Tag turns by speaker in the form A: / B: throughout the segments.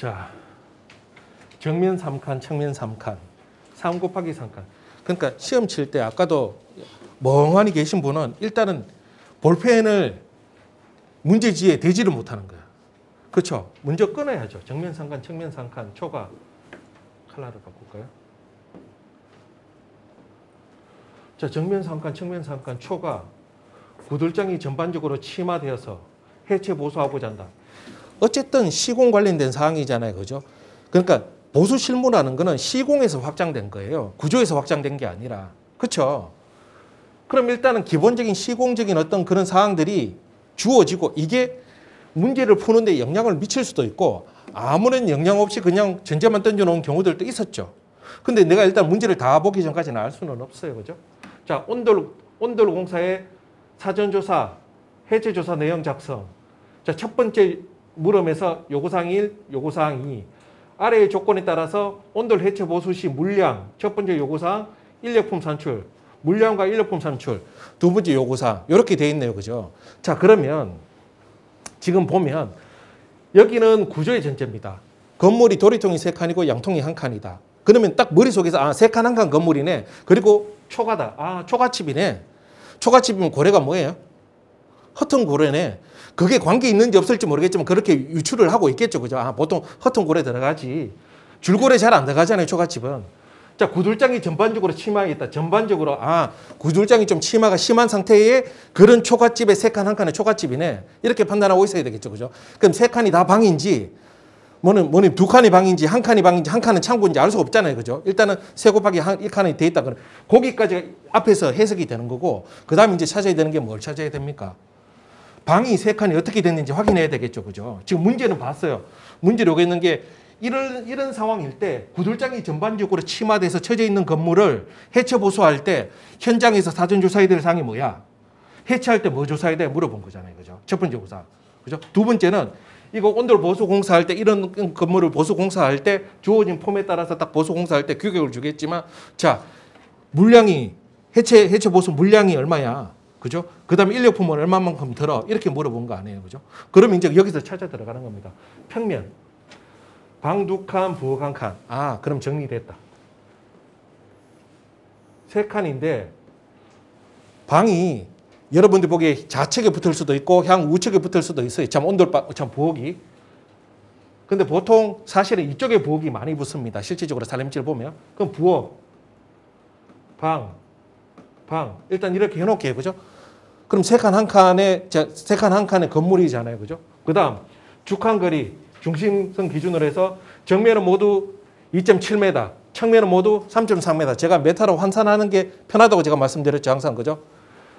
A: 자, 정면 3칸, 측면 3칸, 3 곱하기 3칸. 그러니까 시험 칠 때 아까도 멍하니 계신 분은 일단은 볼펜을 문제지에 대지를 못하는 거야. 그렇죠? 먼저 끊어야죠. 정면 3칸, 측면 3칸, 초가 컬러를 바꿀까요? 자, 정면 3칸, 측면 3칸, 초가 구들장이 전반적으로 침하되어서 해체 보수하고자 한다. 어쨌든 시공 관련된 사항이잖아요. 그죠? 그러니까 보수 실무라는 거는 시공에서 확장된 거예요. 구조에서 확장된 게 아니라. 그렇죠? 그럼 일단은 기본적인 시공적인 어떤 그런 사항들이 주어지고 이게 문제를 푸는데 영향을 미칠 수도 있고 아무런 영향 없이 그냥 전제만 던져놓은 경우들도 있었죠. 근데 내가 일단 문제를 다 보기 전까지는 알 수는 없어요. 그죠? 자, 온돌 공사의 사전조사, 해체조사 내용 작성. 자, 첫 번째 물음에서 요구사항 1, 요구사항 2. 아래의 조건에 따라서 온돌 해체 보수 시 물량. 첫 번째 요구사항 인력품 산출. 물량과 인력품 산출. 두 번째 요구사항. 이렇게 돼 있네요. 그죠? 자, 그러면 지금 보면 여기는 구조의 전제입니다. 건물이 도리통이 3칸이고 양통이 1칸이다. 그러면 딱 머릿속에서 3칸 1칸 건물이네. 그리고 초가다. 초가집이네. 초가집이면 고래가 뭐예요? 허튼 고래네. 그게 관계 있는지 없을지 모르겠지만 그렇게 유추를 하고 있겠죠. 그죠? 보통 허튼 고래 들어가지. 줄고래 잘 안 들어가잖아요. 초가집은. 자, 구들장이 전반적으로 침하에 있다. 전반적으로 구들장이 좀 침하가 심한 상태의 그런 초가집의 3칸 1칸의 초가집이네. 이렇게 판단하고 있어야 되겠죠. 그죠? 그럼 3칸이 다 방인지 뭐는 2칸이 방인지 1칸이 방인지 1칸은 창고인지 알 수가 없잖아요. 그죠? 일단은 3 곱하기 1칸이 돼 있다. 그럼 거기까지 앞에서 해석이 되는 거고 그다음에 이제 찾아야 되는 게 뭘 찾아야 됩니까? 방이 3칸이 어떻게 됐는지 확인해야 되겠죠. 그죠? 지금 문제는 봤어요. 문제로 여기 있는 게 이런 상황일 때 구들장이 전반적으로 침하돼서 처져 있는 건물을 해체 보수할 때 현장에서 사전 조사해야 될 사항이 뭐야? 해체할 때 뭐 조사해야 돼? 물어본 거잖아요. 그죠? 첫 번째 조사. 그죠? 두 번째는 이거 온돌 보수 공사할 때 이런 건물을 보수 공사할 때 주어진 폼에 따라서 딱 보수 공사할 때 규격을 주겠지만 자, 물량이 해체 보수 물량이 얼마야? 그죠? 그다음에 인력품은 얼마만큼 들어? 이렇게 물어본 거 아니에요. 그죠? 그러면 이제 여기서 찾아 들어가는 겁니다. 평면. 방 2칸, 부엌 1칸. 그럼 정리됐다. 3칸인데 방이 여러분들 보기에 좌측에 붙을 수도 있고 우측에 붙을 수도 있어요. 참 부엌이. 근데 보통 사실은 이쪽에 부엌이 많이 붙습니다. 실질적으로 살림집을 보면. 그럼 부엌, 방. 일단 이렇게 해놓을게요. 그죠? 그럼 3칸 1칸의 건물이잖아요. 그죠? 그 다음 주칸 거리, 중심선 기준으로 해서 정면은 모두 2.7m, 측면은 모두 3.3m. 제가 메타로 환산하는 게 편하다고 제가 말씀드렸죠. 항상. 그죠?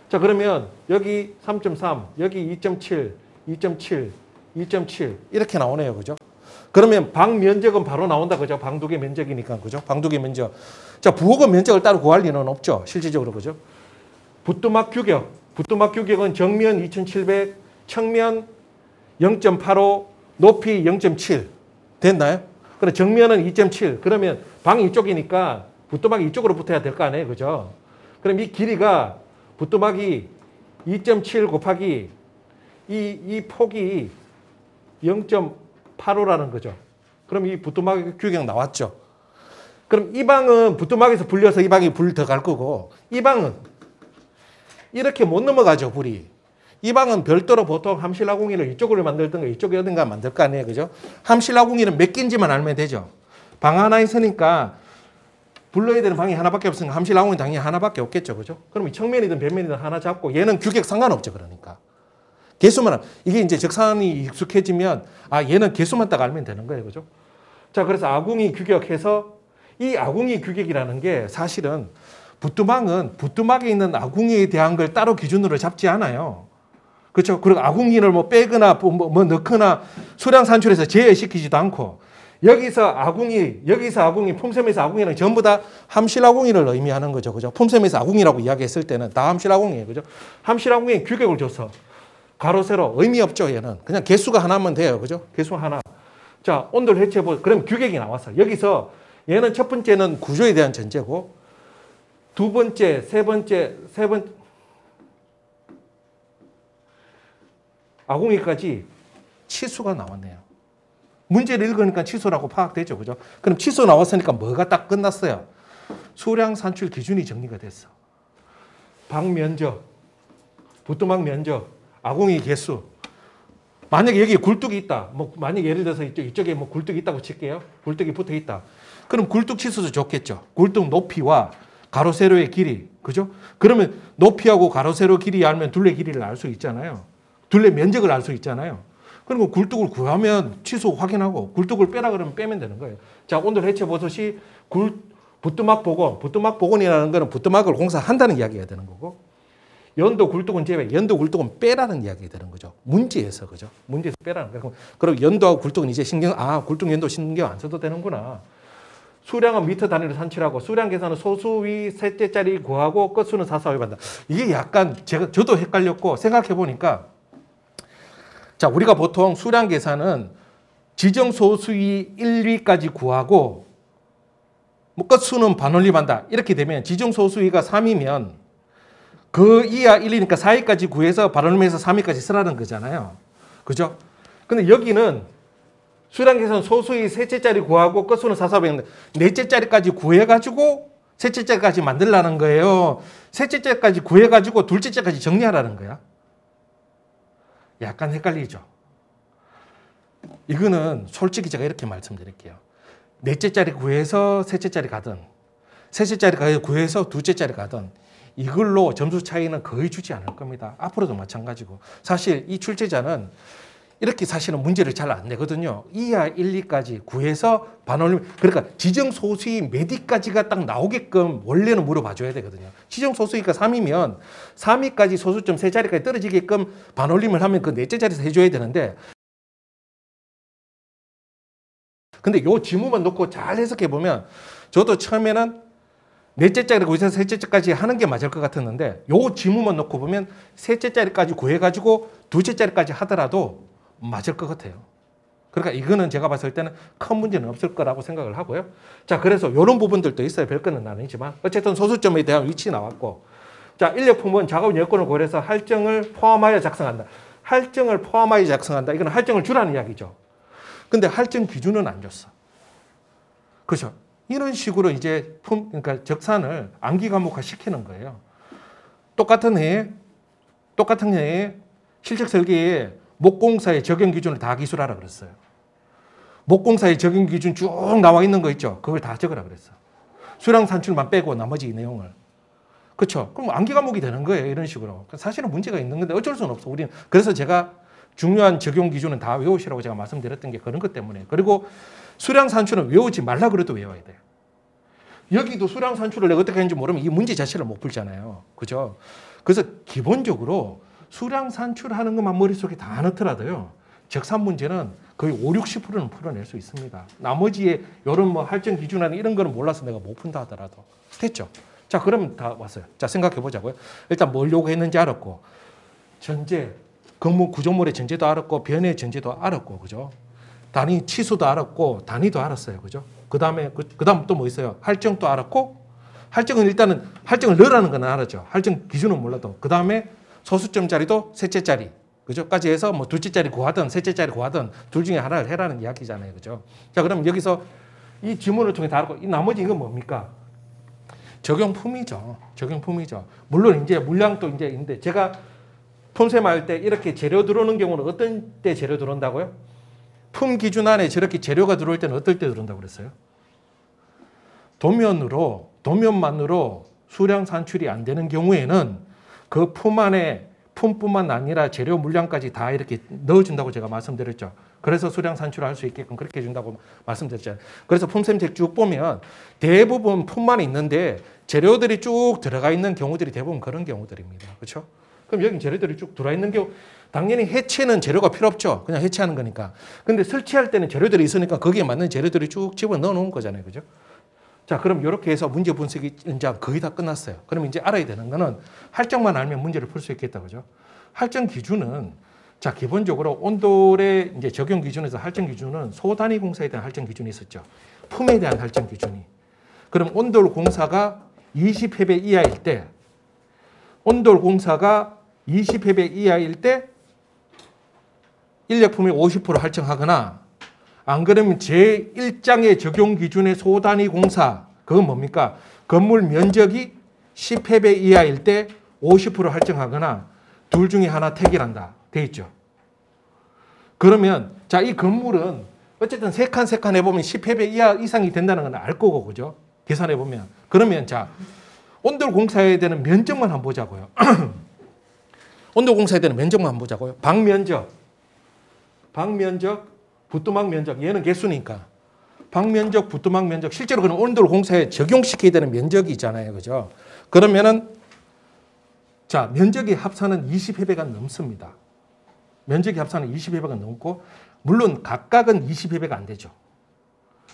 A: 자, 그러면 여기 3.3, 여기 2.7, 2.7, 2.7 이렇게 나오네요. 그죠? 그러면 방 면적은 바로 나온다. 그죠? 방 2개 면적이니까. 그죠? 방 2개 면적. 자, 부엌은 면적을 따로 구할 리는 없죠. 실질적으로. 그죠? 부뚜막 규격. 부뚜막 규격은 정면 2,700, 측면 0.85, 높이 0.7. 됐나요? 그래, 정면은 2.7. 그러면 방이 이쪽이니까 부뚜막이 이쪽으로 붙어야 될 거 아니에요. 그죠? 그럼 이 길이가 부뚜막이 2.7 곱하기 이 폭이 0.85라는 거죠. 그럼 이 부뚜막 규격 나왔죠. 그럼 이 방은 부뚜막에서 불려서 이 방이 불 더 갈 거고 이 방은 이렇게 못 넘어가죠. 불이. 이 방은 별도로 보통 함실 아궁이를 이쪽으로 만들든가 이쪽에 어딘가 만들 거 아니에요. 그죠? 함실 아궁이는 몇 개인지만 알면 되죠. 방 하나 있으니까 불러야 되는 방이 하나밖에 없으니까 함실 아궁이 당연히 하나밖에 없겠죠. 그죠? 그럼 측면이든 벽면이든 하나 잡고 얘는 규격 상관없죠. 그러니까. 개수만, 이게 이제 적산이 익숙해지면 얘는 개수만 딱 알면 되는 거예요. 그죠? 자, 그래서 아궁이 규격해서 이 아궁이 규격이라는 게 사실은 부뚜막은 부뚜막에 있는 아궁이에 대한 걸 따로 기준으로 잡지 않아요. 그렇죠? 그리고 아궁이를 빼거나 넣거나 수량 산출해서 제외시키지도 않고 여기서 아궁이, 품셈에서 아궁이는 전부 다 함실 아궁이를 의미하는 거죠. 그죠? 품셈에서 아궁이라고 이야기했을 때는 다 함실 아궁이에요. 그죠? 함실 아궁이에 규격을 줘서 가로, 세로 의미 없죠. 얘는. 그냥 개수가 하나면 돼요. 그죠? 개수 하나. 자, 온돌 해체 그럼 규격이 나왔어요. 여기서 얘는 첫 번째는 구조에 대한 전제고 두 번째, 세 번째 아궁이까지 치수가 나왔네요. 문제를 읽으니까 취소라고 파악되죠. 그죠? 그럼 취소 나왔으니까 뭐가 딱 끝났어요? 수량 산출 기준이 정리가 됐어. 방 면적, 부뚜막 면적, 아궁이 개수. 만약에 여기 굴뚝이 있다. 뭐 만약 예를 들어서 이쪽에 뭐 굴뚝이 있다고 칠게요. 굴뚝이 붙어 있다. 그럼 굴뚝 치수도 좋겠죠. 굴뚝 높이와 가로 세로의 길이. 그죠? 그러면 높이하고 가로 세로 길이 알면 둘레 길이를 알 수 있잖아요. 둘레 면적을 알 수 있잖아요. 그리고 굴뚝을 구하면 취소 확인하고 굴뚝을 빼라 그러면 빼면 되는 거예요. 자, 오늘 해체 보듯이 부뚜막 복원. 부뚜막 복원이라는 거는 부뚜막을 공사한다는 이야기가 되는 거고, 연도 굴뚝은 제외, 연도 굴뚝은 빼라는 이야기가 되는 거죠. 문제에서, 그죠? 문제에서 빼라는 거예요. 그리고 연도하고 굴뚝은 이제 굴뚝 연도 신경 안 써도 되는구나. 수량은 미터 단위로 산출하고, 수량 계산은 소수위 셋째짜리 구하고, 끝수는 사사위반다. 이게 약간 저도 헷갈렸고, 생각해 보니까, 자, 우리가 보통 수량 계산은 지정 소수위 1위까지 구하고, 뭐 끝수는 반올림한다. 이렇게 되면 지정 소수위가 3이면 그 이하 1이니까 4위까지 구해서 반올림해서 3위까지 쓰라는 거잖아요. 그죠? 근데 여기는 수량 계산 소수위 셋째짜리 구하고 끝수는 4, 400인데 넷째짜리까지 구해가지고 셋째짜리까지 만들라는 거예요. 셋째짜리까지 구해가지고 둘째짜리까지 정리하라는 거야. 약간 헷갈리죠? 이거는 솔직히 제가 이렇게 말씀드릴게요. 넷째짜리 구해서 셋째짜리 가든, 셋째짜리 구해서 둘째짜리 가든, 이걸로 점수 차이는 거의 주지 않을 겁니다. 앞으로도 마찬가지고. 사실 이 출제자는 이렇게 사실은 문제를 잘 안 내거든요. 이하 1, 2까지 구해서 반올림, 그러니까 지정 소수위 몇 위까지가 딱 나오게끔 원래는 물어봐 줘야 되거든요. 지정 소수위가 3이면 3위까지 소수점 3자리까지 떨어지게끔 반올림을 하면 그 넷째 자리에서 해줘야 되는데, 근데 요 지문만 놓고 잘 해석해 보면 저도 처음에는 넷째 자리 구해서 셋째 자리까지 하는 게 맞을 것 같았는데, 요 지문만 놓고 보면 셋째 자리까지 구해가지고 둘째 자리까지 하더라도 맞을 것 같아요. 그러니까 이거는 제가 봤을 때는 큰 문제는 없을 거라고 생각을 하고요. 자, 그래서 이런 부분들도 있어요. 별거는 아니지만 어쨌든 소수점에 대한 위치 나왔고, 자, 인력품은 작업 여건을 고려해서 할증을 포함하여 작성한다. 할증을 포함하여 작성한다. 이건 할증을 주라는 이야기죠. 근데 할증 기준은 안 줬어. 그렇죠? 이런 식으로 이제 그러니까 적산을 암기 과목화 시키는 거예요. 똑같은 해에 실적 설계에 목공사의 적용 기준을 다 기술하라 그랬어요. 목공사의 적용 기준 쭉 나와 있는 거 있죠. 그걸 다 적으라 그랬어. 수량 산출만 빼고 나머지 이 내용을. 그렇죠? 그럼 암기 과목이 되는 거예요. 이런 식으로. 사실은 문제가 있는 건데 어쩔 수는 없어. 우리는. 그래서 제가 중요한 적용 기준은 다 외우시라고 제가 말씀드렸던 게 그런 것 때문에. 그리고 수량 산출은 외우지 말라 그래도 외워야 돼요. 여기도 수량 산출을 내가 어떻게 하는지 모르면 이 문제 자체를 못 풀잖아요. 그죠? 그래서 기본적으로 수량 산출하는 것만 머릿속에 다 넣더라도요, 적산 문제는 거의 5, 60%는 풀어낼 수 있습니다. 나머지에 이런 뭐 할증 기준이나 이런 거는 몰라서 내가 못 푼다 하더라도. 됐죠? 자, 그러면 다 왔어요. 자, 생각해 보자고요. 일단 뭘 요구했는지 알았고, 전제, 구조물의 전제도 알았고, 변의 전제도 알았고, 그죠? 단위 치수도 알았고, 단위도 알았어요. 그죠? 그 다음 또 뭐 있어요? 할증도 알았고, 할증은 일단은 할증을 넣으라는 건 알았죠. 할증 기준은 몰라도. 그 다음에 소수점 자리도 셋째 자리, 그죠? 까지 해서 뭐 둘째 자리 구하든 셋째 자리 구하든 둘 중에 하나를 해라는 이야기잖아요. 그죠? 자, 그럼 여기서 이 지문을 통해 다 알고, 이 나머지 이건 뭡니까? 적용품이죠. 적용품이죠. 물론 이제 물량도 이제 있는데, 제가 품셈할 때 이렇게 재료 들어오는 경우는 어떤 때 재료 들어온다고요? 품 기준 안에 저렇게 재료가 들어올 때는 어떨 때 들어온다고 그랬어요? 도면만으로 수량 산출이 안 되는 경우에는 그 품 안에 품뿐만 아니라 재료 물량까지 다 이렇게 넣어준다고 제가 말씀드렸죠. 그래서 수량 산출을 할 수 있게끔 그렇게 해준다고 말씀드렸잖아요. 그래서 품셈책 쭉 보면 대부분 품만 있는데 재료들이 쭉 들어가 있는 경우들이 대부분 그런 경우들입니다. 그렇죠? 그럼 여기 재료들이 쭉 들어와 있는 경우, 당연히 해체는 재료가 필요 없죠. 그냥 해체하는 거니까. 근데 설치할 때는 재료들이 있으니까 거기에 맞는 재료들이 쭉 집어넣어 놓은 거잖아요. 그죠? 자, 그럼 이렇게 해서 문제 분석이 이제 거의 다 끝났어요. 그럼 이제 알아야 되는 거는 할증만 알면 문제를 풀 수 있겠다. 그죠? 할증 기준은, 자, 기본적으로 온돌의 이제 적용 기준에서 할증 기준은 소단위 공사에 대한 할증 기준이 있었죠. 품에 대한 할증 기준이. 그럼 온돌 공사가 20회배 이하일 때, 온돌 공사가 20회배 이하일 때 인력품이 50% 할증하거나, 안 그러면 제1장의 적용 기준의 소단위 공사, 그건 뭡니까? 건물 면적이 10회배 이하일 때 50% 할증하거나 둘 중에 하나 택일한다 돼 있죠. 그러면 자, 이 건물은 어쨌든 세 칸 해보면 10회배 이하 이상이 된다는 건 알 거고, 그죠? 계산해 보면. 그러면 자, 온돌 공사해야 되는 면적만 한번 보자고요. 온돌 공사해야 되는 면적만 한번 보자고요. 방면적, 부뚜막 면적, 얘는 개수니까. 방면적, 부뚜막 면적, 실제로 그런 온돌 공사에 적용시켜야 되는 면적이 있잖아요, 그죠? 그러면은 자, 면적의 합산은 20회배가 넘습니다. 면적의 합산은 20회배가 넘고, 물론 각각은 20회배가 안 되죠.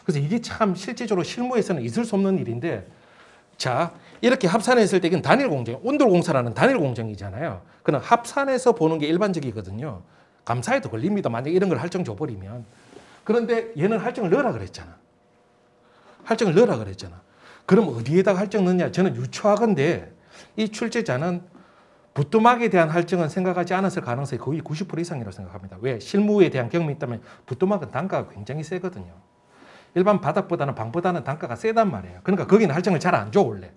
A: 그래서 이게 참 실제적으로 실무에서는 있을 수 없는 일인데, 자, 이렇게 합산했을 때 이건 단일 공정, 온돌 공사라는 단일 공정이잖아요. 그럼 합산해서 보는 게 일반적이거든요. 감사에도 걸립니다. 만약에 이런 걸 할증 줘버리면. 그런데 얘는 할증을 넣으라 그랬잖아. 할증을 넣으라 그랬잖아. 그럼 어디에다가 할증 넣냐? 저는 유추하건데 이 출제자는 부뚜막에 대한 할증은 생각하지 않았을 가능성이 거의 90% 이상이라고 생각합니다. 왜? 실무에 대한 경험이 있다면 부뚜막은 단가가 굉장히 세거든요. 일반 바닥보다는 방보다는 단가가 세단 말이에요. 그러니까 거기는 할증을 잘 안 줘, 원래.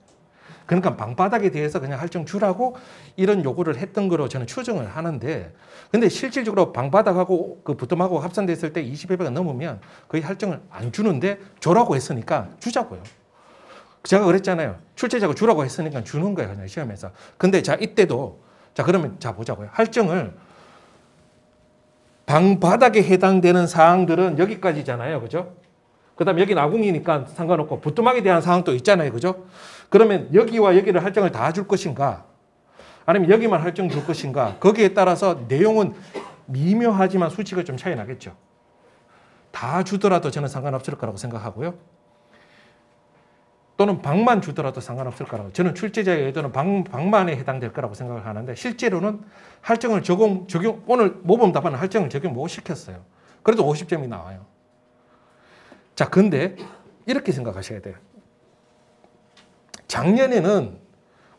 A: 그러니까 방바닥에 대해서 그냥 할증 주라고 이런 요구를 했던 거로 저는 추정을 하는데, 근데 실질적으로 방바닥하고 그 부뚜막하고 합산됐을 때 20회배가 넘으면 거의 할증을 안 주는데 줘라고 했으니까 주자고요. 제가 그랬잖아요. 출제자가 주라고 했으니까 주는 거예요, 그냥 시험에서. 근데 자, 이때도 자, 그러면 자, 보자고요. 할증을 방바닥에 해당되는 사항들은 여기까지잖아요, 그죠? 그 다음에 여기는 아궁이니까 상관없고 부뚜막에 대한 사항도 있잖아요, 그죠? 그러면 여기와 여기를 할증을 다 줄 것인가? 아니면 여기만 할증 줄 것인가? 거기에 따라서 내용은 미묘하지만 수치가 좀 차이 나겠죠. 다 주더라도 저는 상관없을 거라고 생각하고요. 또는 방만 주더라도 상관없을 거라고. 저는 출제자의 의도는 방만에 해당될 거라고 생각을 하는데, 실제로는 할증을 적용, 오늘 모범 답안은 할증을 적용 못 시켰어요. 그래도 50점이 나와요. 자, 근데 이렇게 생각하셔야 돼요. 작년에는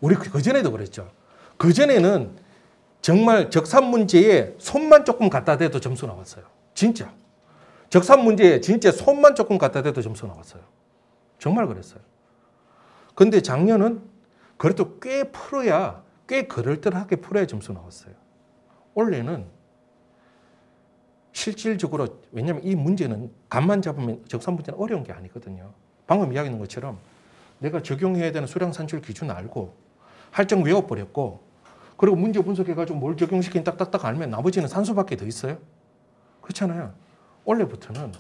A: 우리 그전에도 그랬죠. 그전에는 정말 적산 문제에 손만 조금 갖다 대도 점수 나왔어요. 진짜. 적산 문제에 진짜 손만 조금 갖다 대도 점수 나왔어요. 정말 그랬어요. 근데 작년은 그래도 꽤 풀어야, 꽤 그럴듯하게 풀어야 점수 나왔어요. 올해는 실질적으로, 왜냐하면 이 문제는 감만 잡으면 적산 문제는 어려운 게 아니거든요. 방금 이야기한 것처럼 내가 적용해야 되는 수량 산출 기준 알고 할증 외워버렸고, 그리고 문제 분석해가지고 뭘 적용시킨 딱딱딱 알면 나머지는 산수밖에 더 있어요. 그렇잖아요. 원래부터는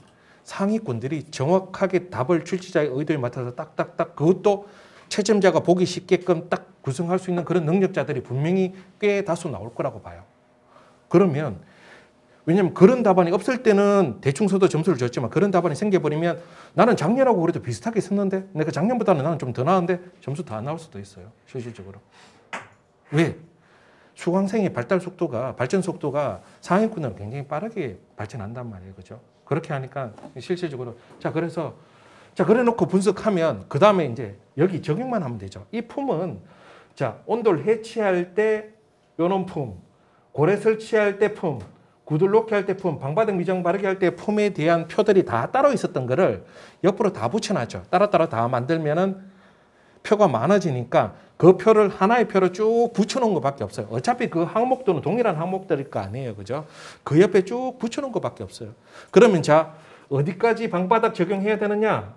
A: 상위권들이 정확하게 답을 출제자의 의도에 맞춰서 딱딱딱, 그것도 채점자가 보기 쉽게끔 딱 구성할 수 있는 그런 능력자들이 분명히 꽤 다수 나올 거라고 봐요. 그러면, 왜냐하면 그런 답안이 없을 때는 대충 써도 점수를 줬지만 그런 답안이 생겨버리면 나는 작년하고 그래도 비슷하게 썼는데, 내가 작년보다는 나는 좀 더 나은데 점수 더 안 나올 수도 있어요. 실질적으로. 왜? 수강생의 발전 속도가 상위권은 굉장히 빠르게 발전한단 말이에요. 그죠? 그렇게 하니까 실질적으로. 자, 그래서, 자, 그래 놓고 분석하면 그 다음에 이제 여기 적용만 하면 되죠. 이 품은, 자, 온돌 해치할 때 요런 품, 고래 설치할 때 품, 구들 놓기 할 때 품, 방바닥 미장 바르기 할 때 품에 대한 표들이 다 따로 있었던 거를 옆으로 다 붙여놨죠. 따로따로 다 만들면은 표가 많아지니까 그 표를 하나의 표로 쭉 붙여놓은 것밖에 없어요. 어차피 그 항목들은 동일한 항목들일 거 아니에요. 그죠? 그 옆에 쭉 붙여놓은 것밖에 없어요. 그러면 자, 어디까지 방바닥 적용해야 되느냐?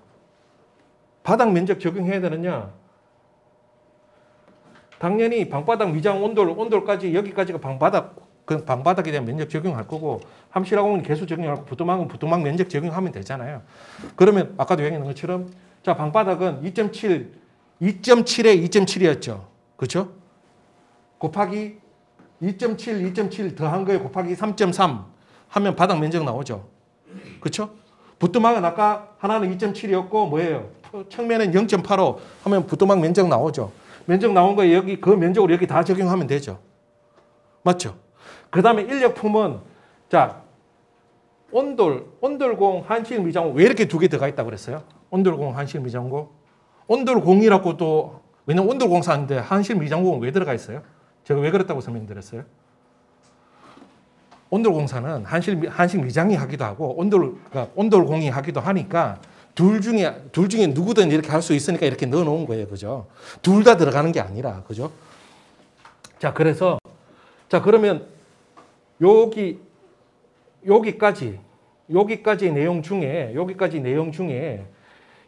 A: 바닥 면적 적용해야 되느냐? 당연히 방바닥 미장 온돌까지 여기까지가 방바닥, 그 방바닥에 대한 면적 적용할 거고, 함실하고는 개수 적용할 거고, 부뚜막은 부뚜막 면적 적용하면 되잖아요. 그러면 아까도 얘기한 것처럼, 자, 방바닥은 2.7에 2.7이었죠. 그렇죠? 곱하기 2.7 더한 거에 곱하기 3.3 하면 바닥 면적 나오죠. 그렇죠? 부뚜막은 아까 하나는 2.7이었고 뭐예요? 측면은 0.85 하면 부뚜막 면적 나오죠. 면적 나온 거에 여기 그 면적으로 여기 다 적용하면 되죠. 맞죠? 그 다음에 인력품은, 자, 온돌공, 한실, 미장공, 왜 이렇게 두 개 들어가 있다고 그랬어요? 온돌공, 한실, 미장공. 온돌공이라고 또, 왜냐면 온돌공사인데 한실, 미장공은 왜 들어가 있어요? 제가 왜 그랬다고 설명드렸어요? 온돌공사는 한식 미장이 하기도 하고 온돌공이 하기도 하니까 둘 중에 누구든 이렇게 할 수 있으니까 이렇게 넣어 놓은 거예요. 그죠? 둘 다 들어가는 게 아니라. 그죠? 자, 그래서 그러면 여기까지 내용 중에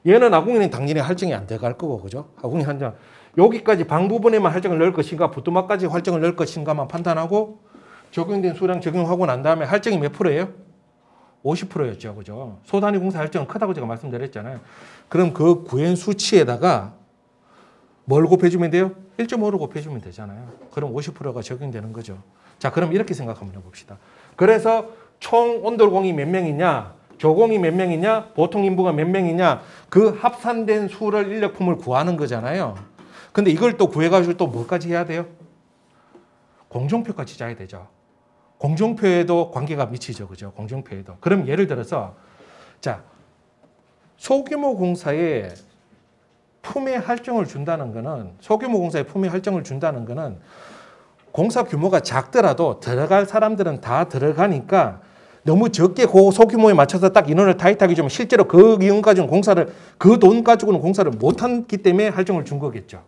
A: 얘는 아궁이는 당연히 할증이 안 들어갈 거고. 그죠? 아궁이 한장 여기까지 방 부분에만 할증을 넣을 것인가 부뚜막까지 할증을 넣을 것인가만 판단하고 적용된 수량 적용하고 난 다음에 할증이 몇 프로예요? 50%였죠. 그죠? 소단위 공사 할증은 크다고 제가 말씀드렸잖아요. 그럼 그 구현 수치에다가 뭘 곱해주면 돼요? 1.5로 곱해주면 되잖아요. 그럼 50%가 적용되는 거죠. 자, 그럼 이렇게 생각 한번 해봅시다. 그래서 총 온돌공이 몇 명이냐, 조공이 몇 명이냐, 보통 인부가 몇 명이냐, 그 합산된 수를 인력품을 구하는 거잖아요. 근데 이걸 또 구해가지고 또 뭐까지 해야 돼요? 공정표까지 짜야 되죠. 공정표에도 관계가 미치죠. 그죠? 공정표에도. 그럼 예를 들어서, 자, 소규모 공사에 품에 할증을 준다는 거는, 공사 규모가 작더라도 들어갈 사람들은 다 들어가니까 너무 적게 그 소규모에 맞춰서 딱 인원을 타이트하게 주면 실제로 그 이윤 가지고는 그 돈 가지고는 공사를 못했기 때문에 할증을 준 거겠죠.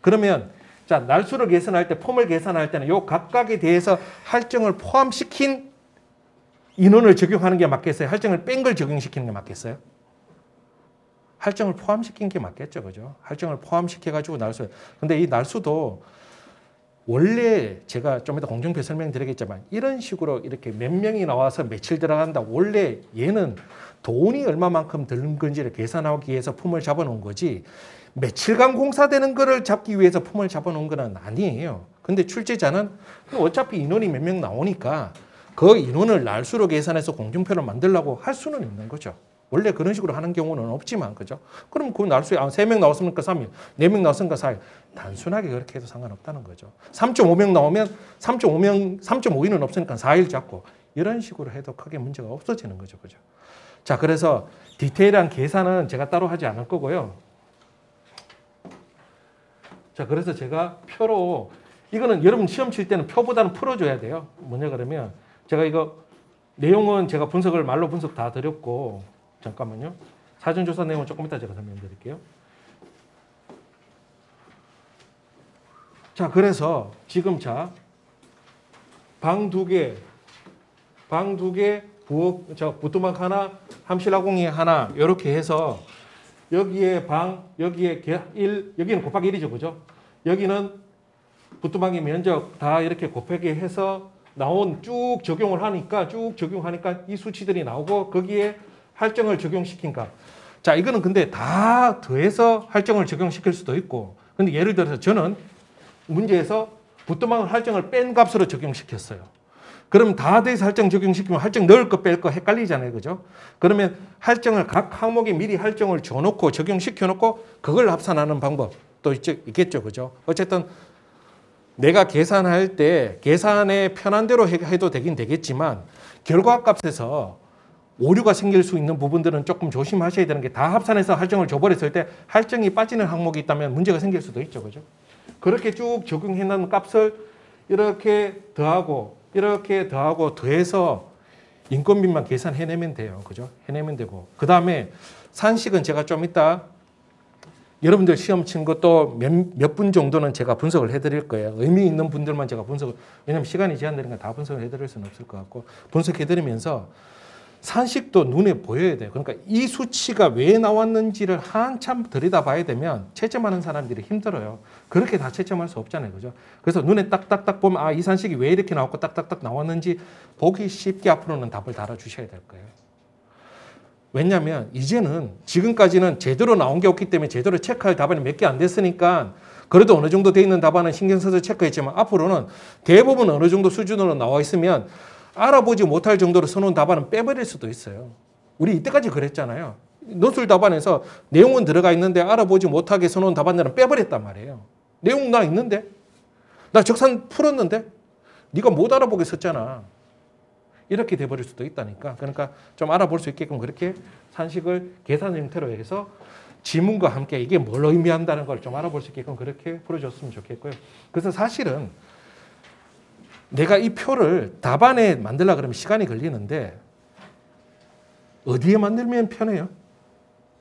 A: 그러면 자, 날수를 계산할 때, 폼을 계산할 때는 요 각각에 대해서 할증을 포함시킨 인원을 적용하는 게 맞겠어요? 할증을 뺀 걸 적용시키는 게 맞겠어요? 할증을 포함시킨 게 맞겠죠. 그죠? 할증을 포함시켜가지고 날수. 근데 이 날수도 원래 제가 좀 이따 공정표 설명드리겠지만 이런 식으로 이렇게 몇 명이 나와서 며칠 들어간다. 원래 얘는 돈이 얼마만큼 드는 건지를 계산하기 위해서 품을 잡아놓은 거지 며칠간 공사되는 거를 잡기 위해서 품을 잡아놓은 건 아니에요. 근데 출제자는 어차피 인원이 몇 명 나오니까 그 인원을 날수로 계산해서 공정표를 만들려고 할 수는 있는 거죠. 원래 그런 식으로 하는 경우는 없지만, 그죠? 그럼 그 날수에 3명 나왔으니까 3일, 4명 나왔으니까 4일. 단순하게 그렇게 해도 상관없다는 거죠. 3.5명 나오면 3.5인은 없으니까 4일 잡고 이런 식으로 해도 크게 문제가 없어지는 거죠. 그죠? 자, 그래서 디테일한 계산은 제가 따로 하지 않을 거고요. 자, 그래서 제가 표로, 이거는 여러분 시험 칠 때는 표보다는 풀어줘야 돼요. 뭐냐 그러면 제가 이거 내용은 제가 분석을 말로 분석 다 드렸고, 잠깐만요. 사전조사 내용은 조금 이따 제가 설명드릴게요. 자, 그래서 지금 자, 방 두 개, 부뚜막 하나, 함실 아궁이 하나, 이렇게 해서 여기에 여기에 1, 여기는 곱하기 1이죠. 그죠? 여기는 부뚜막의 면적 다 이렇게 곱하기 해서 나온 쭉 적용하니까 이 수치들이 나오고 거기에 할증을 적용시킨 값. 자, 이거는 근데 다 더해서 할증을 적용시킬 수도 있고, 근데 예를 들어서 저는 문제에서 부뚜막을 할증을 뺀 값으로 적용시켰어요. 그럼 다 더해서 할증 적용시키면 할증 넣을 거 뺄 거 헷갈리잖아요. 그죠? 그러면 할증을 각 항목에 미리 할증을 줘놓고 적용시켜놓고 그걸 합산하는 방법도 있겠죠. 그죠? 어쨌든 내가 계산할 때 계산에 편한 대로 해도 되긴 되겠지만 결과값에서 오류가 생길 수 있는 부분들은 조금 조심하셔야 되는 게, 다 합산해서 할증을 줘버렸을 때 할증이 빠지는 항목이 있다면 문제가 생길 수도 있죠. 그죠? 그렇게 쭉 적용해 놓은 값을 이렇게 더하고 더해서 인건비만 계산해내면 돼요. 그죠? 해내면 되고. 그 다음에 산식은 제가 좀 이따 여러분들 시험 친 것도 몇 분 정도는 제가 분석을 해드릴 거예요. 의미 있는 분들만 제가 왜냐면 시간이 제한되니까 다 분석을 해드릴 수는 없을 것 같고, 분석해드리면서 산식도 눈에 보여야 돼요. 그러니까 이 수치가 왜 나왔는지를 한참 들여다봐야 되면 채점하는 사람들이 힘들어요. 그렇게 다 채점할 수 없잖아요. 그죠? 그래서 눈에 딱딱딱 보면 이 산식이 왜 이렇게 나왔고 딱딱딱 나왔는지 보기 쉽게 앞으로는 답을 달아주셔야 될 거예요. 왜냐하면 이제는 지금까지는 제대로 나온 게 없기 때문에 제대로 체크할 답안이 몇 개 안 됐으니까 그래도 어느 정도 돼 있는 답안은 신경 써서 체크했지만 앞으로는 대부분 어느 정도 수준으로 나와 있으면 알아보지 못할 정도로 써놓은 답안은 빼버릴 수도 있어요. 우리 이때까지 그랬잖아요. 논술 답안에서 내용은 들어가 있는데 알아보지 못하게 써놓은 답안들은 빼버렸단 말이에요. 내용 나 있는데? 나 적산 풀었는데? 네가 못 알아보게 썼잖아. 이렇게 돼버릴 수도 있다니까. 그러니까 좀 알아볼 수 있게끔 그렇게 산식을 계산 형태로 해서 지문과 함께 이게 뭘 의미한다는 걸 좀 알아볼 수 있게끔 그렇게 풀어줬으면 좋겠고요. 그래서 사실은 내가 이 표를 답안에 만들려고 그러면 시간이 걸리는데 어디에 만들면 편해요?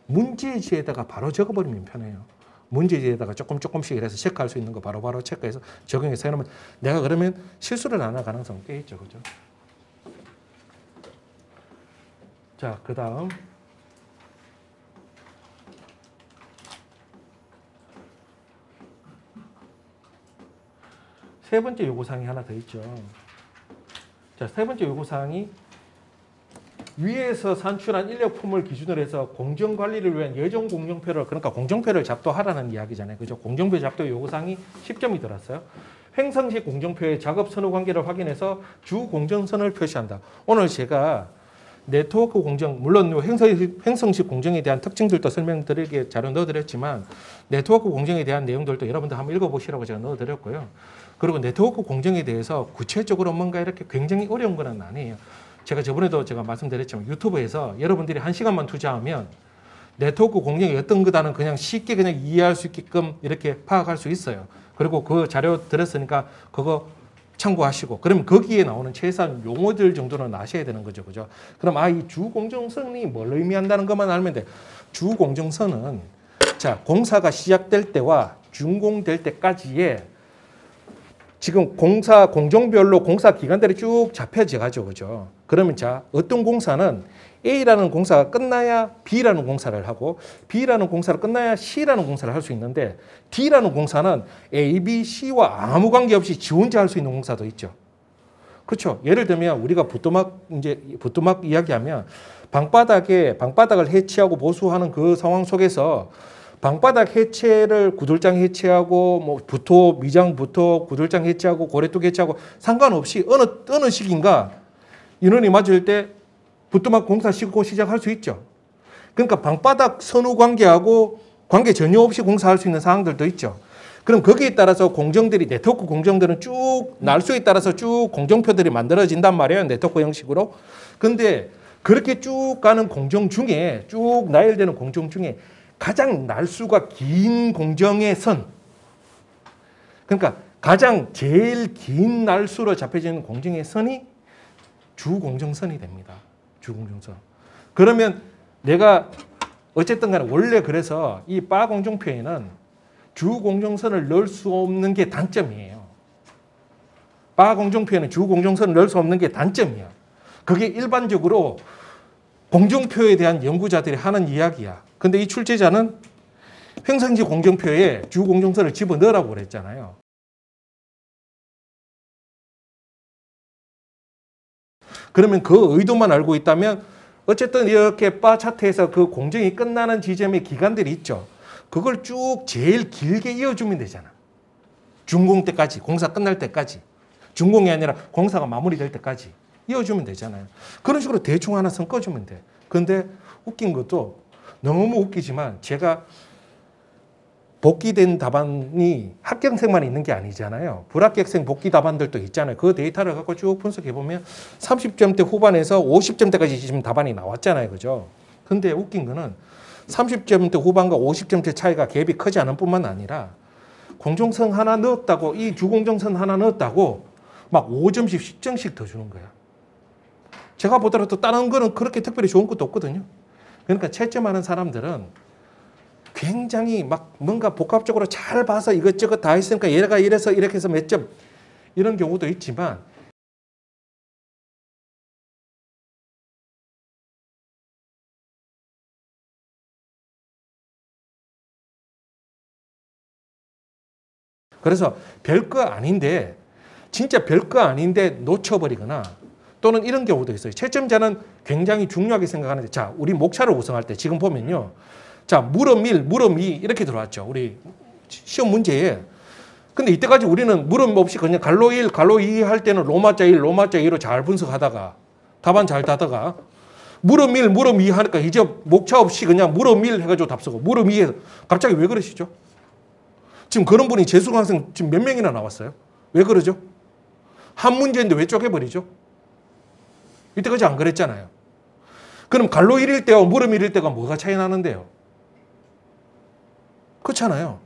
A: 문제지에다가 바로 적어버리면 편해요. 문제지에다가 조금씩 이래서 체크할 수 있는 거 바로바로 체크해서 적용해서 해놓으면 내가 그러면 실수를 안 할 가능성은 꽤 있죠. 그죠? 자, 그 다음. 세 번째 요구사항이 하나 더 있죠. 자, 세 번째 요구사항이 위에서 산출한 인력품을 기준으로 해서 공정관리를 위한 예정 공정표를, 그러니까 공정표를 작도하라는 이야기잖아요. 그죠? 공정표 작도 요구사항이 10점이 들었어요. 횡성시 공정표의 작업 선호 관계를 확인해서 주 공정선을 표시한다. 오늘 제가 네트워크 공정, 물론 횡성시 공정에 대한 특징들도 설명드리게 자료 넣어드렸지만 네트워크 공정에 대한 내용들도 여러분들 한번 읽어보시라고 제가 넣어드렸고요. 그리고 네트워크 공정에 대해서 구체적으로 뭔가 이렇게 굉장히 어려운 건 아니에요. 제가 저번에도 제가 말씀드렸지만 유튜브에서 여러분들이 1시간만 투자하면 네트워크 공정이 어떤 거다는 그냥 쉽게 그냥 이해할 수 있게끔 이렇게 파악할 수 있어요. 그리고 그 자료 들었으니까 그거 참고하시고, 그러면 거기에 나오는 최소한 용어들 정도는 아셔야 되는 거죠. 그죠? 그럼 이 주공정선이 뭘 의미한다는 것만 알면 돼. 주공정선은 자, 공사가 시작될 때와 준공될 때까지의 지금 공사 공정별로 공사 기간들이 쭉 잡혀져 가죠. 그죠? 그러면 자, 어떤 공사는 A라는 공사가 끝나야 B라는 공사를 하고 B라는 공사를 끝나야 C라는 공사를 할 수 있는데 D라는 공사는 A, B, C와 아무 관계없이 지 혼자 할 수 있는 공사도 있죠. 그렇죠? 예를 들면 우리가 부토막 이야기하면 방바닥을 해체하고 보수하는 그 상황 속에서 방바닥 해체를 구들장 해체하고 뭐 부토, 미장 부토, 구들장 해체하고 고래뚝 해체하고 상관없이 어느 시기인가 인원이 맞을 때 부토막 공사 싣고 시작할 수 있죠. 그러니까 방바닥 선후 관계하고 관계 전혀 없이 공사할 수 있는 상황들도 있죠. 그럼 거기에 따라서 공정들이, 네트워크 공정들은 쭉 날수에 따라서 쭉 공정표들이 만들어진단 말이에요. 네트워크 형식으로. 근데 그렇게 쭉 가는 공정 중에, 쭉 나열되는 공정 중에 가장 날수가 긴 공정의 선, 그러니까 가장 제일 긴 날수로 잡혀지는 공정의 선이 주공정선이 됩니다. 주공정선. 그러면 내가 어쨌든 간에 원래 그래서 이 바 공정표에는 주공정선을 넣을 수 없는 게 단점이에요. 바 공정표에는 주공정선을 넣을 수 없는 게 단점이야. 그게 일반적으로 공정표에 대한 연구자들이 하는 이야기야. 근데 이 출제자는 횡성시 공정표에 주공정선을 집어넣으라고 그랬잖아요. 그러면 그 의도만 알고 있다면 어쨌든 이렇게 바 차트에서 그 공정이 끝나는 지점의 기간들이 있죠. 그걸 쭉 제일 길게 이어주면 되잖아. 준공 때까지, 공사 끝날 때까지. 준공이 아니라 공사가 마무리될 때까지 이어주면 되잖아요. 그런 식으로 대충 하나 섞어주면 돼. 근데 웃긴 것도 너무 웃기지만 제가 복귀된 답안이 합격생만 있는 게 아니잖아요. 불합격생 복귀 답안들도 있잖아요. 그 데이터를 갖고 쭉 분석해보면 30점대 후반에서 50점대까지 지금 답안이 나왔잖아요. 그죠? 근데 웃긴 거는 30점대 후반과 50점대 차이가 갭이 크지 않은 뿐만 아니라 공정선 하나 넣었다고, 이 주공정선 하나 넣었다고 막 5점씩, 10점씩 더 주는 거야. 제가 보더라도 다른 거는 그렇게 특별히 좋은 것도 없거든요. 그러니까 채점하는 사람들은 굉장히 막 뭔가 복합적으로 잘 봐서 이것저것 다 했으니까 얘가 이래서 이렇게 해서 몇 점 이런 경우도 있지만 그래서 별거 아닌데 진짜 별거 아닌데 놓쳐버리거나 또는 이런 경우도 있어요. 채점자는 굉장히 중요하게 생각하는데 자, 우리 목차를 구성할 때 지금 보면요. 자, 물음 1, 물음 2 이렇게 들어왔죠. 우리 시험 문제에. 근데 이때까지 우리는 물음 없이 그냥 갈로 1, 갈로 2 할 때는 로마자 1, 로마자 2로 잘 분석하다가 답안 잘 따다가 물음 1, 물음 2 하니까 이제 목차 없이 그냥 물음 1 해가지고 답 쓰고 물음 2 해서 갑자기 왜 그러시죠? 지금 그런 분이 재수강생 지금 몇 명이나 나왔어요? 왜 그러죠? 한 문제인데 왜 쪼개버리죠? 이때까지 안 그랬잖아요. 그럼 갈로 1일 때와 물음 1일 때가 뭐가 차이 나는데요? 그렇잖아요.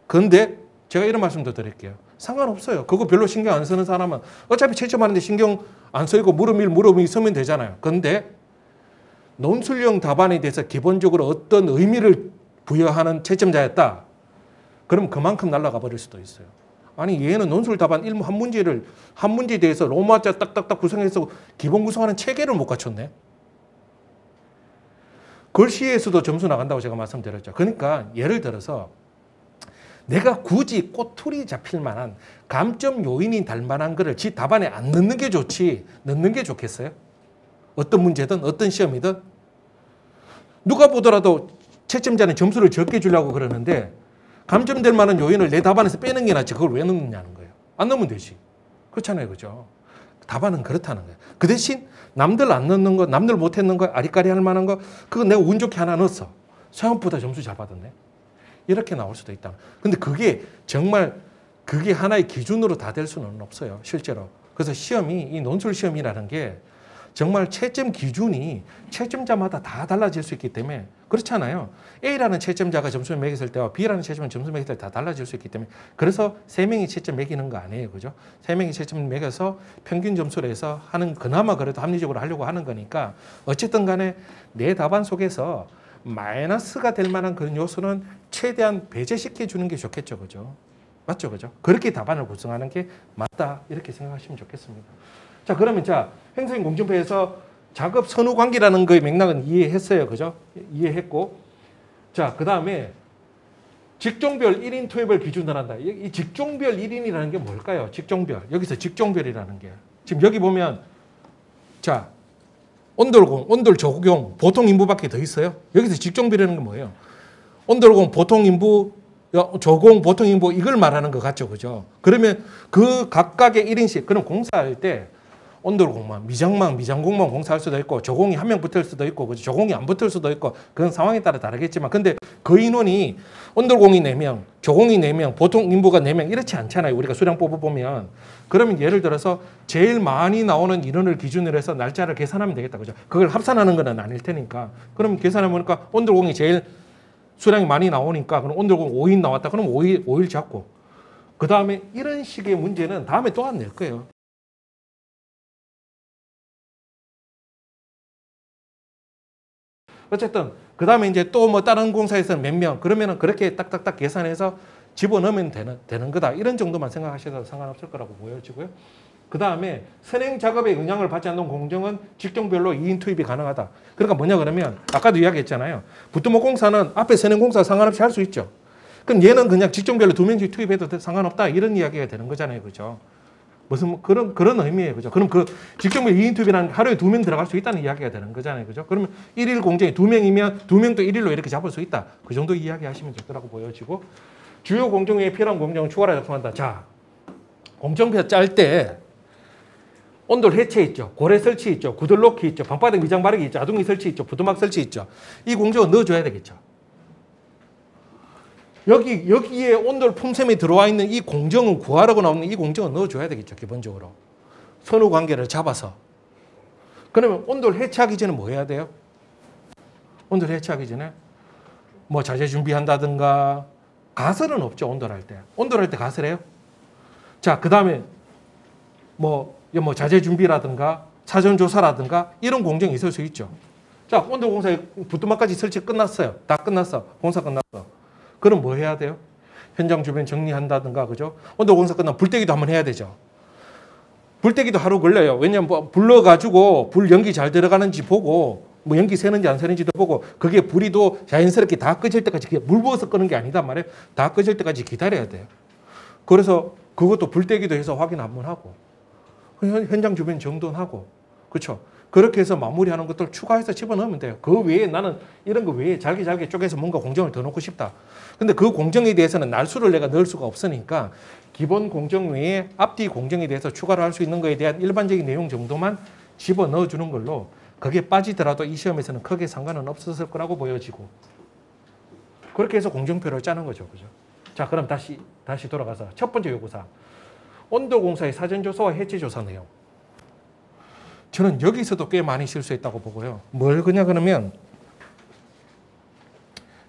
A: 그런데 제가 이런 말씀도 드릴게요. 상관없어요. 그거 별로 신경 안 쓰는 사람은 어차피 채점하는데 신경 안 쓰이고 무릎 쓰면 되잖아요. 그런데 논술형 답안에 대해서 기본적으로 어떤 의미를 부여하는 채점자였다. 그럼 그만큼 날아가 버릴 수도 있어요. 아니 얘는 논술 답안 일문 한 문제에 대해서 로마자 딱딱딱 구성해서 기본 구성하는 체계를 못 갖췄네. 글씨에서도 점수 나간다고 제가 말씀드렸죠. 그러니까 예를 들어서 내가 굳이 꼬투리 잡힐 만한 감점 요인이 될 만한 거를 지 답안에 안 넣는 게 좋지 넣는 게 좋겠어요? 어떤 문제든 어떤 시험이든 누가 보더라도 채점자는 점수를 적게 주려고 그러는데 감점될 만한 요인을 내 답안에서 빼는 게 낫지 그걸 왜 넣느냐는 거예요. 안 넣으면 되지. 그렇잖아요. 그죠? 답안은 그렇다는 거예요. 그 대신 남들 안 넣는 거, 남들 못 했는 거, 아리까리 할 만한 거 그거 내가 운 좋게 하나 넣었어. 생각보다 점수 잘 받았네. 이렇게 나올 수도 있다. 근데 그게 정말 그게 하나의 기준으로 다 될 수는 없어요. 실제로. 그래서 시험이 이 논술 시험이라는 게 정말 채점 기준이 채점자마다 다 달라질 수 있기 때문에 그렇잖아요. A라는 채점자가 점수를 매겼을 때와 B라는 채점은 점수 매길 때 다 달라질 수 있기 때문에 그래서 3명이 채점 매기는 거 아니에요. 그죠? 3명이 채점 매겨서 평균 점수로 해서 하는 그나마 그래도 합리적으로 하려고 하는 거니까 어쨌든 간에 내 답안 속에서 마이너스가 될 만한 그런 요소는 최대한 배제시켜 주는 게 좋겠죠. 그죠? 맞죠? 그죠? 그렇게 답안을 구성하는 게 맞다. 이렇게 생각하시면 좋겠습니다. 자, 그러면 행성인 공정표에서 작업 선후 관계라는 거의 맥락은 이해했어요. 그죠? 이해했고. 자, 그 다음에 직종별 1인 투입을 기준으로 한다. 이 직종별 1인이라는 게 뭘까요? 직종별. 여기서 직종별이라는 게. 지금 여기 보면 자, 온돌공, 온돌 적용, 보통 인부밖에 더 있어요. 여기서 직종별이라는 게 뭐예요? 온돌공, 보통 인부, 저공, 보통 인부 이걸 말하는 것 같죠. 그죠? 그러면 그 각각의 1인씩, 그럼 공사할 때 온돌공만, 미장공만 공사할 수도 있고 저공이 한 명 붙을 수도 있고 그죠? 저공이 안 붙을 수도 있고 그건 상황에 따라 다르겠지만 근데 그 인원이 온돌공이 4명, 저공이 4명, 보통 인부가 4명 이렇지 않잖아요. 우리가 수량 뽑아보면. 그러면 예를 들어서 제일 많이 나오는 인원을 기준으로 해서 날짜를 계산하면 되겠다. 그죠? 그걸 합산하는 건 아닐 테니까. 그럼 계산해 보니까 온돌공이 제일 수량이 많이 나오니까 그럼 온돌공 5인 나왔다. 그럼 5일 잡고 그 다음에 이런 식의 문제는 다음에 또 안 낼 거예요. 어쨌든 그 다음에 이제 또 뭐 다른 공사에서는 몇 명 그러면은 그렇게 딱딱딱 계산해서 집어넣으면 되는 거다. 이런 정도만 생각하셔도 상관없을 거라고 보여지고요. 그 다음에 선행 작업에 영향을 받지 않는 공정은 직종별로 2인 투입이 가능하다. 그러니까 뭐냐 그러면 아까도 이야기했잖아요. 부뚜목 공사는 앞에 선행 공사 상관없이 할 수 있죠. 그럼 얘는 그냥 직종별로 2명씩 투입해도 상관없다. 이런 이야기가 되는 거잖아요. 그죠? 무슨 그런 의미예요. 그죠? 그럼 그 직종별 2인 투입이라는 하루에 2명 들어갈 수 있다는 이야기가 되는 거잖아요. 그죠? 그러면 1일 공정이 2명이면 2명도 1일로 이렇게 잡을 수 있다. 그 정도 이야기하시면 될 거라고 보여지고 주요 공정 외에 필요한 공정은 추가로 작성한다. 자, 공정표 짤 때 온돌 해체 있죠. 고래 설치 있죠. 구들 놓기 있죠. 방바닥 미장 바르기 있죠. 아둥이 설치 있죠. 부두막 설치 있죠. 이 공정은 넣어줘야 되겠죠. 여기에 온돌 품셈에 들어와 있는 이 공정은 구하라고 나오는 이 공정은 넣어줘야 되겠죠. 기본적으로. 선후 관계를 잡아서. 그러면 온돌 해체하기 전에 뭐 해야 돼요? 온돌 해체하기 전에 뭐 자재 준비한다든가 가설은 없죠. 온돌할 때. 온돌할 때 가설해요? 자, 그 다음에 뭐 자재 준비라든가 사전 조사라든가 이런 공정이 있을 수 있죠. 자, 온돌 공사에 부뚜막까지 설치 끝났어요. 다 끝났어. 공사 끝났어. 그럼 뭐 해야 돼요? 현장 주변 정리한다든가, 그죠? 온돌 공사 끝나면 불떼기도 한번 해야 되죠. 불떼기도 하루 걸려요. 왜냐면 뭐 불러가지고 불 연기 잘 들어가는지 보고 뭐 연기 새는지 안 새는지도 보고 그게 불이 또 자연스럽게 다 꺼질 때까지 물 부어서 끄는 게 아니단 말이에요. 다 꺼질 때까지 기다려야 돼요. 그래서 그것도 불떼기도 해서 확인 한번 하고 현장 주변 정돈하고 그렇죠. 그렇게 해서 마무리하는 것들 추가해서 집어넣으면 돼요. 그 외에 나는 이런 거 외에 잘게 쪼개서 뭔가 공정을 더 넣고 싶다. 근데 그 공정에 대해서는 날수를 내가 넣을 수가 없으니까 기본 공정 외에 앞뒤 공정에 대해서 추가를 할 수 있는 거에 대한 일반적인 내용 정도만 집어넣어 주는 걸로 그게 빠지더라도 이 시험에서는 크게 상관은 없었을 거라고 보여지고 그렇게 해서 공정표를 짜는 거죠. 그죠? 자, 그럼 다시 돌아가서 첫 번째 요구사항. 온돌공사의 사전조사와 해체조사 내용. 저는 여기서도 꽤 많이 실수했다고 보고요. 뭘 그냐 그러면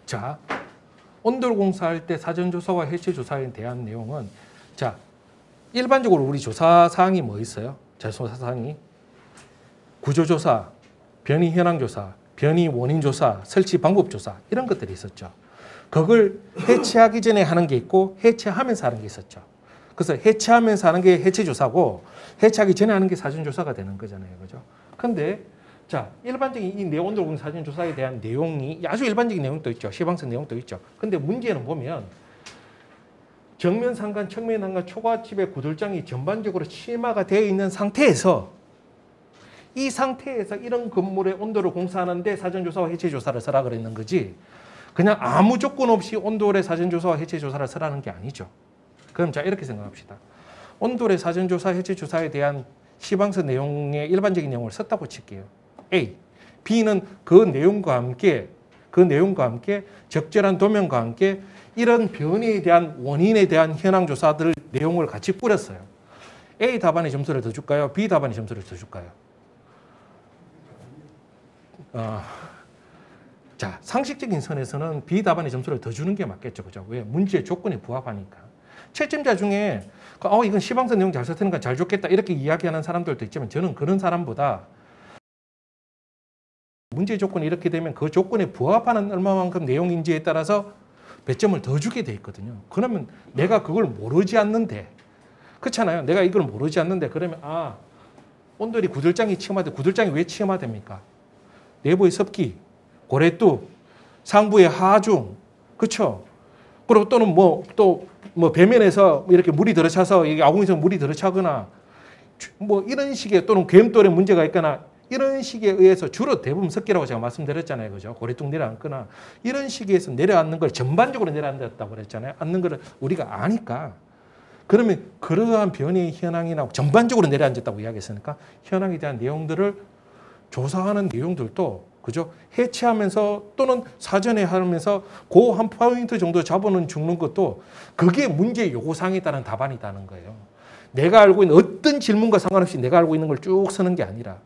A: 자, 온도를 공사할 때 사전조사와 해체조사에 대한 내용은 자, 일반적으로 우리 조사사항이 뭐 있어요? 조사사항이 구조조사, 변이 현황조사, 변이 원인조사, 설치 방법조사 이런 것들이 있었죠. 그걸 해체하기 전에 하는 게 있고 해체하면서 하는 게 있었죠. 그래서 해체하면서 하는 게 해체조사고 해체하기 전에 하는 게 사전조사가 되는 거잖아요. 그죠? 근데 자, 일반적인 이 내온도공 사전조사에 대한 내용이 아주 일반적인 내용도 있죠. 시방선 내용도 있죠. 근데 문제는 보면 정면 상간, 측면 상간, 초과집의 구들장이 전반적으로 치마가 되어 있는 상태에서 이 상태에서 이런 건물의 온도를 공사하는데 사전조사와 해체조사를 쓰라 그랬는 거지 그냥 아무 조건 없이 온도의 사전조사와 해체조사를 쓰라는 게 아니죠. 그럼 자 이렇게 생각합시다. 온도의 사전조사, 해체조사에 대한 시방서 내용의 일반적인 내용을 썼다고 칠게요. A, B는 그 내용과 함께 적절한 도면과 함께 이런 변이에 대한 원인에 대한 현황조사들 내용을 같이 뿌렸어요. A 답안에 점수를 더 줄까요? B 답안에 점수를 더 줄까요? 자, 상식적인 선에서는 B 답안에 점수를 더 주는 게 맞겠죠. 그죠? 왜? 문제의 조건에 부합하니까. 채점자 중에 이건 시방선 내용 잘 썼으니까 잘 줬겠다 이렇게 이야기하는 사람들도 있지만 저는 그런 사람보다 문제 조건이 이렇게 되면 그 조건에 부합하는 얼마만큼 내용인지에 따라서 배점을 더 주게 돼 있거든요. 그러면 내가 그걸 모르지 않는데 그렇잖아요. 내가 이걸 모르지 않는데 그러면 온돌이 구들장이 치마돼. 구들장이 왜 치마됩니까? 내부의 습기, 고래뚝, 상부의 하중, 그렇죠? 그리고 또는 배면에서 이렇게 물이 들어차서 이게 아궁이에서 물이 들어차거나 이런 식의 또는 궤암돌에 문제가 있거나 이런 식에 의해서 주로 대부분 습기라고 제가 말씀드렸잖아요. 그죠? 고래뚝 내려앉거나 이런 식에서 내려앉는 걸 전반적으로 내려앉았다고 그랬잖아요. 앉는 거를 우리가 아니까 그러면 그러한 변이의 현황이나 전반적으로 내려앉았다고 이야기했으니까 현황에 대한 내용들을 조사하는 내용들도 그죠? 해체하면서 또는 사전에 하면서 그 한 포인트 정도 잡아는 죽는 것도 그게 문제 요구사항에 따른 답안이라는 거예요. 내가 알고 있는 어떤 질문과 상관없이 내가 알고 있는 걸 쭉 쓰는 게 아니라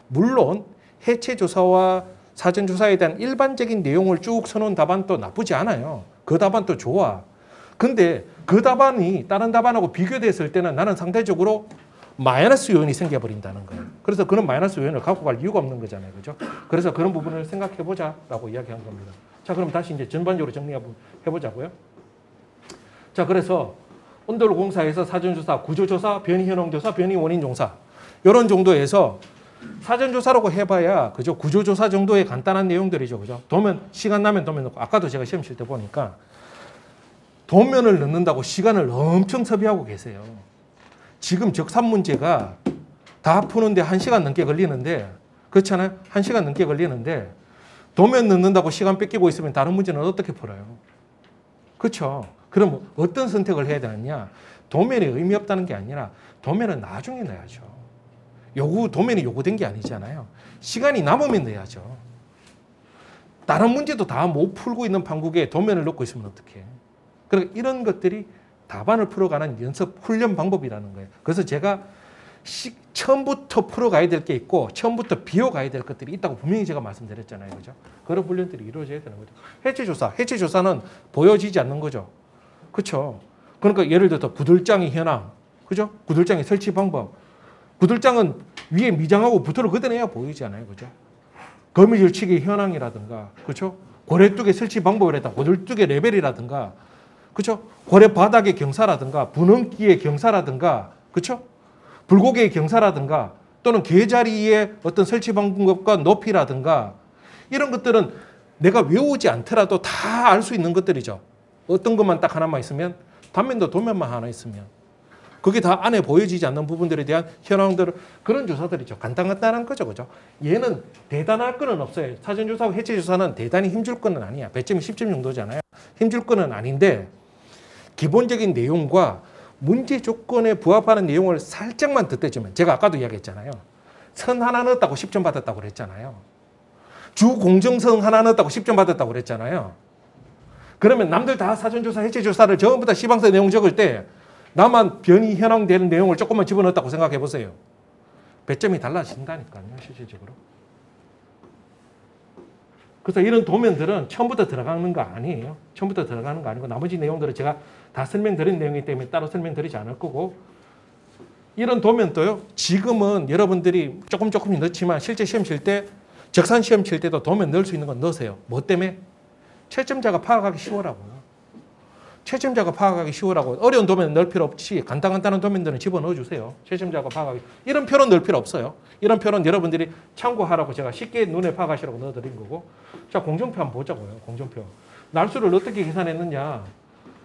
A: 물론 해체조사와 사전조사에 대한 일반적인 내용을 쭉 써놓은 답안도 나쁘지 않아요. 그 답안도 좋아. 근데 그 답안이 다른 답안하고 비교됐을 때는 나는 상대적으로 마이너스 요인이 생겨버린다는 거예요. 그래서 그런 마이너스 요인을 갖고 갈 이유가 없는 거잖아요. 그죠? 그래서 그런 부분을 생각해보자라고 이야기한 겁니다. 자, 그럼 다시 이제 전반적으로 정리해보자고요. 자, 그래서 온도를 공사해서 사전조사, 구조조사, 변이현황조사, 변이원인조사 이런 정도에서 사전조사라고 해봐야 그죠? 구조조사 정도의 간단한 내용들이죠. 그죠? 도면, 시간 나면 도면 넣고 아까도 제가 시험 칠 때 보니까 도면을 넣는다고 시간을 엄청 소비하고 계세요. 지금 적산 문제가 다 푸는데 1시간 넘게 걸리는데 그렇잖아요? 1시간 넘게 걸리는데 도면 넣는다고 시간 뺏기고 있으면 다른 문제는 어떻게 풀어요? 그렇죠? 그럼 어떤 선택을 해야 되느냐? 도면이 의미 없다는 게 아니라 도면은 나중에 넣어야죠. 도면이 요구된 게 아니잖아요. 시간이 남으면 넣어야죠. 다른 문제도 다 못 풀고 있는 판국에 도면을 넣고 있으면 어떡해? 그러니까 이런 것들이 답안을 풀어가는 연습 훈련 방법이라는 거예요. 그래서 제가 처음부터 풀어가야 될 게 있고 처음부터 비워가야 될 것들이 있다고 분명히 제가 말씀드렸잖아요. 그죠? 그런 훈련들이 이루어져야 되는 거죠. 해체조사는 보여지지 않는 거죠. 그렇죠? 그러니까 예를 들어서 구들장의 현황, 그죠? 구들장의 설치 방법. 구들장은 위에 미장하고 부토를 걷어내야 보이잖아요. 그죠? 거미줄치기 현황이라든가, 그렇죠? 고래뚝의 설치 방법이라든가, 고들뚝의 레벨이라든가, 그렇죠? 고래 바닥의 경사라든가, 분홍기의 경사라든가, 그렇죠? 불고개의 경사라든가, 또는 개자리의 어떤 설치 방법과 높이라든가, 이런 것들은 내가 외우지 않더라도 다 알 수 있는 것들이죠. 어떤 것만 딱 하나만 있으면, 단면도 도면만 하나 있으면, 그게 다 안에 보여지지 않는 부분들에 대한 현황들, 그런 조사들이죠. 간단한 거죠. 그죠? 얘는 대단할 거는 없어요. 사전조사하고 해체조사는 대단히 힘줄 거는 아니야. 배점이 10점 정도잖아요. 힘줄 거는 아닌데, 기본적인 내용과 문제 조건에 부합하는 내용을 살짝만 덧대주면, 제가 아까도 이야기했잖아요. 선 하나 넣었다고 10점 받았다고 그랬잖아요. 주공정성 하나 넣었다고 10점 받았다고 그랬잖아요. 그러면 남들 다 사전조사, 해체조사를 전부 다 시방서 내용 적을 때 나만 변이 현황되는 내용을 조금만 집어넣었다고 생각해 보세요. 배점이 달라진다니까요, 실질적으로. 그래서 이런 도면들은 처음부터 들어가는 거 아니에요. 처음부터 들어가는 거 아니고 나머지 내용들은 제가 다 설명드린 내용이기 때문에 따로 설명드리지 않을 거고 이런 도면도요. 지금은 여러분들이 조금씩 넣지만 실제 시험 칠 때 적산 시험 칠 때도 도면 넣을 수 있는 건 넣으세요. 뭐 때문에? 채점자가 파악하기 쉬워라고요. 채점자가 파악하기 쉬우라고. 어려운 도면 넣을 필요 없이 간단한 도면들은 집어넣어 주세요. 채점자가 파악하기. 이런 표는 넣을 필요 없어요. 이런 표는 여러분들이 참고하라고 제가 쉽게 눈에 파악하시라고 넣어드린 거고. 자, 공정표 한번 보자고요. 공정표. 날수를 어떻게 계산했느냐.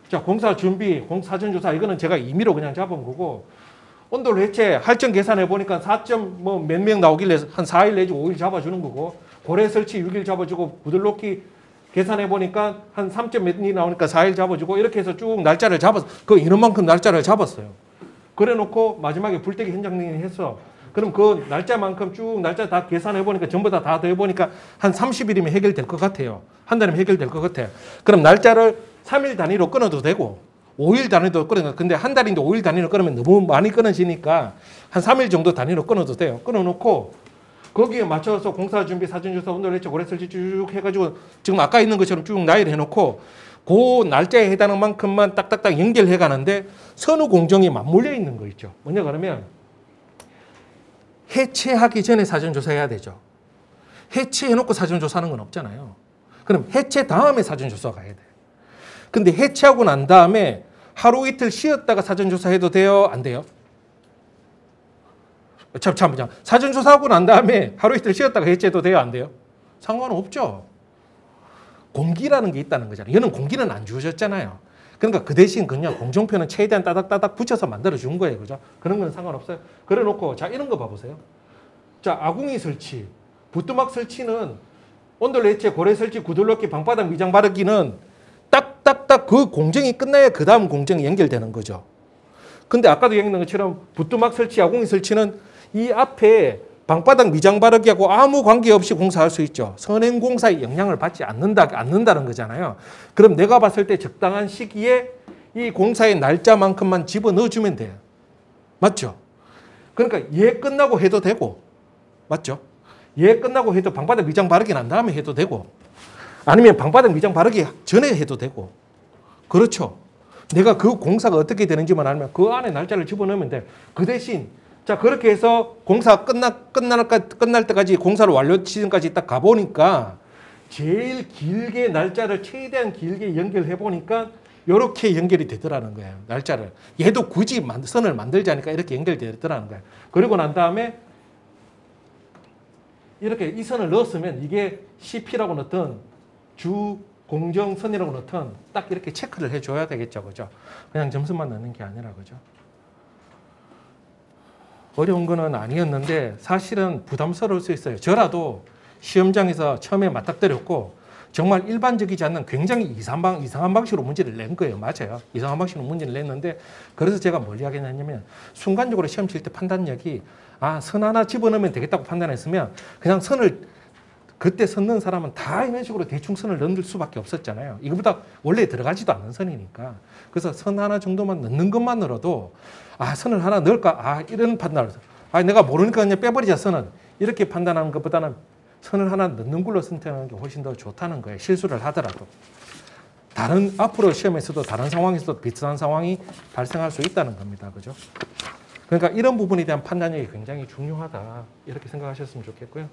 A: 자, 공사 준비, 사전조사 이거는 제가 임의로 그냥 잡은 거고 온도를 해체, 할증 계산해 보니까 4점 몇 명 나오길래 한 4일 내지 5일 잡아주는 거고 고래 설치 6일 잡아주고 부들놓기 계산해 보니까 한 3점 몇 일 나오니까 4일 잡아주고 이렇게 해서 쭉 날짜를 잡았어. 그 인원만큼 날짜를 잡았어요. 그래 놓고 마지막에 불떼기 현장링이 했어. 그럼 그 날짜만큼 쭉 날짜 다 계산해 보니까 전부 다 더해 보니까 한 30일이면 해결될 것 같아요. 한 달이면 해결될 것 같아요. 그럼 날짜를 3일 단위로 끊어도 되고 5일 단위도 끊어도 근데 한 달인데 5일 단위로 끊으면 너무 많이 끊어지니까 한 3일 정도 단위로 끊어도 돼요. 끊어놓고 거기에 맞춰서 공사 준비, 사전조사, 온도를 해체, 고래 설치 쭉 해가지고 지금 아까 있는 것처럼 쭉 나열해 놓고 그 날짜에 해당하는 만큼만 딱딱딱 연결해 가는데 선후 공정이 맞물려 있는 거 있죠. 뭐냐 그러면 해체하기 전에 사전조사해야 되죠. 해체해놓고 사전조사하는 건 없잖아요. 그럼 해체 다음에 사전조사가 가야 돼요. 근데 해체하고 난 다음에 하루 이틀 쉬었다가 사전조사해도 돼요? 안 돼요? 잠깐만요. 사전조사하고 난 다음에 하루 이틀 쉬었다가 해체해도 돼요? 안 돼요? 상관없죠. 공기라는 게 있다는 거잖아요. 얘는 공기는 안 주어졌잖아요. 그러니까 그 대신 그냥 공정표는 최대한 따닥따닥 붙여서 만들어준 거예요. 그죠? 그런 건 상관없어요. 그래 놓고 자 이런 거 봐보세요. 자 아궁이 설치, 부뚜막 설치는 온돌 해체, 고래 설치, 구들넣기, 방바닥 미장 바르기는 딱딱딱 그 공정이 끝나야 그 다음 공정이 연결되는 거죠. 근데 아까도 얘기한 것처럼 부뚜막 설치, 아궁이 설치는 이 앞에 방바닥 미장 바르기하고 아무 관계없이 공사할 수 있죠. 선행공사의 영향을 받지 않는다는 거잖아요. 그럼 내가 봤을 때 적당한 시기에 이 공사의 날짜만큼만 집어넣어주면 돼요. 맞죠? 그러니까 얘 끝나고 해도 되고 맞죠? 얘 끝나고 해도 방바닥 미장 바르기 난 다음에 해도 되고 아니면 방바닥 미장 바르기 전에 해도 되고 그렇죠. 내가 그 공사가 어떻게 되는지만 알면 그 안에 날짜를 집어넣으면 돼. 그 대신 자 그렇게 해서 공사 끝날 때까지 공사를 완료 시즌까지 딱 가보니까 제일 길게 날짜를 최대한 길게 연결해 보니까 이렇게 연결이 되더라는 거예요. 날짜를. 얘도 굳이 선을 만들자니까 이렇게 연결되더라는 거예요. 그리고 난 다음에 이렇게 이 선을 넣었으면 이게 CP라고 넣든 주 공정선이라고 넣든 딱 이렇게 체크를 해줘야 되겠죠. 그죠? 그냥 점수만 넣는 게 아니라 그죠? 어려운 거는 아니었는데 사실은 부담스러울 수 있어요. 저라도 시험장에서 처음에 맞닥뜨렸고 정말 일반적이지 않는 굉장히 이상한 방식으로 문제를 낸 거예요. 맞아요. 이상한 방식으로 문제를 냈는데 그래서 제가 뭘 이야기했냐면 순간적으로 시험 칠 때 판단력이 선 하나 집어넣으면 되겠다고 판단했으면 그냥 선을 그때 선 넣은 사람은 다 이런 식으로 대충 선을 넣을 수밖에 없었잖아요. 이거보다 원래 들어가지도 않는 선이니까. 그래서 선 하나 정도만 넣는 것만으로도 선을 하나 넣을까? 이런 판단을 해서 내가 모르니까 그냥 빼버리자 선은. 이렇게 판단하는 것보다는 선을 하나 넣는 걸로 선택하는 게 훨씬 더 좋다는 거예요. 실수를 하더라도. 앞으로 시험에서도 다른 상황에서도 비슷한 상황이 발생할 수 있다는 겁니다. 그죠? 그러니까 이런 부분에 대한 판단력이 굉장히 중요하다. 이렇게 생각하셨으면 좋겠고요.